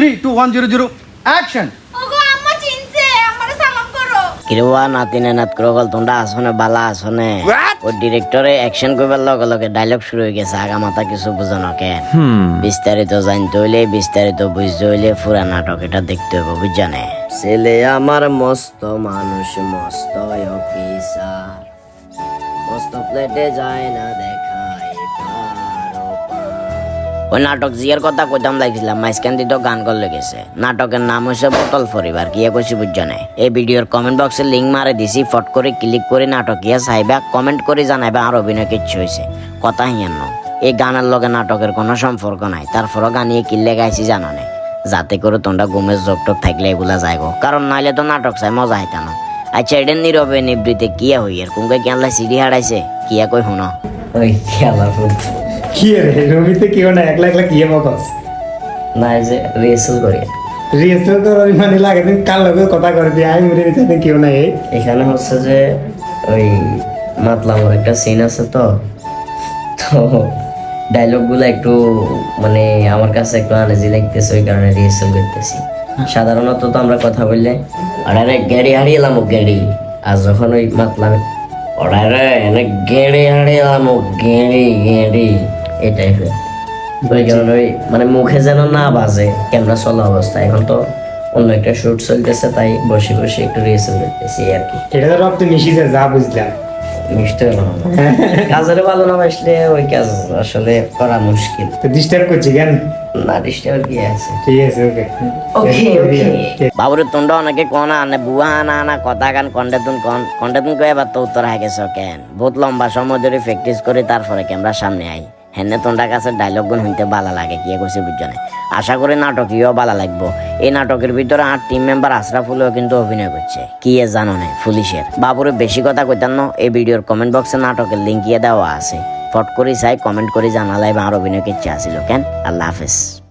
3 2 1 0 0 action. ওগো আম্মা চিনছে, আমারে সালাম করো। কিরবা নাতিনে নাত করগল তোমরা আসনে বালা আসনে ও ডিরেক্টরে অ্যাকশন করবার লগে লগে ডায়লগ শুরু হয়ে গেছে আগা মাথা কিছু বুঝানো কেন বিস্তারিত জানতে হইলে বিস্তারিত বুঝতে হইলে পুরা নাটক এটা দেখতে হবে বুঝজানে ছেলে আমার মস্ত মানুষ মস্ত অফিসার মস্ত প্লেটে যায় না দেখায় পারো পার। ওই নাটক জিয়ার কথা কইতাম লাগছিলাম মাঝখান দিয়ে তো গান করলে গেছে নাটকের নাম হচ্ছে বোতল পরিবার কিয়া কইছি বুঝজানে এই ভিডিওর কমেন্ট বক্সে লিঙ্ক মারে দিছি ফট করে ক্লিক করে নাটক ইয়া চাইবা কমেন্ট করে জানাইবা আর অভিনয় কিচ্ছু হয়েছে কথা হিয়ান এই গানের লগে নাটকের কোনো সম্পর্ক নাই তারপরও গানিয়ে কিল্লে গাইছি জানো না যাতে করে তোমরা ঘুমের জোক টোক থাকলে এগুলা যাইব কারণ নাইলে তো নাটক চাই মজা হইতানো আচ্ছা এটা নীরবে নিবৃতে কিয়া হই আর কুমকে কেনলা সিডি হারাইছে কিয়া কই শুনো ওই খেলা কি রে রমিতে কেউ না একলা একলা কি বকস না যে রিহার্সাল করি রিহার্সাল তো মানে লাগে দিন কাল লগে কথা করে দিয়ে আই মরে গেছে কেউ নাই এখানে হচ্ছে যে ওই মাতলামোর একটা সিন আছে তো তো ডায়লগগুলো একটু মানে আমার কাছে একটু আনেজি লাগতেছে ওই কারণে রিহার্সাল করতেছি সাধারণত তো আমরা কথা বললে আরে গেড়ি হারিয়ে এলাম গেড়ি আর যখন ওই মাতলাম ওরে এনে গেড়ি হারিয়ে এলাম গেড়ি গেড়ি এই টাইপের ওই কারণে ওই মানে মুখে যেন না বাজে ক্যামেরা চলা অবস্থা এখন তো অন্য একটা শুট চলতেছে তাই বসে বসে একটু রিহার্সাল করতেছি আর কি এটা তো রক্ত মিশিছে যা বুঝলাম মিশতে হলো না কাজের ভালো না বাসলে ওই কাজ আসলে করা মুশকিল তো ডিস্টার্ব করছি কেন না ডিস্টার্ব কি আছে ঠিক আছে ওকে বাবুরে তোমরা অনেকে কোন আনে বুয়া আনা আনা কথা গান কন্টেতুন কয়ে এবার তো উত্তর হয়ে গেছো কেন বহুত লম্বা সময় ধরে প্র্যাকটিস করে তারপরে ক্যামেরার সামনে আই হেনে তোমরা কাছে ডায়লগ গুণ হইতে ভালো লাগে কি করছে বুঝছো না আশা করি নাটকীয় ভালো লাগবো এই নাটকের ভিতরে আর টিম মেম্বার আশরাফুলও কিন্তু অভিনয় করছে কি এ জানো না পুলিশের বাবুরে বেশি কথা কইতাম না এই ভিডিওর কমেন্ট বক্সে নাটকের লিঙ্ক দেওয়া আছে ফট করে চাই কমেন্ট করে জানালাই বা আর অভিনয় ইচ্ছা আছিল কেন আল্লাহ হাফেজ।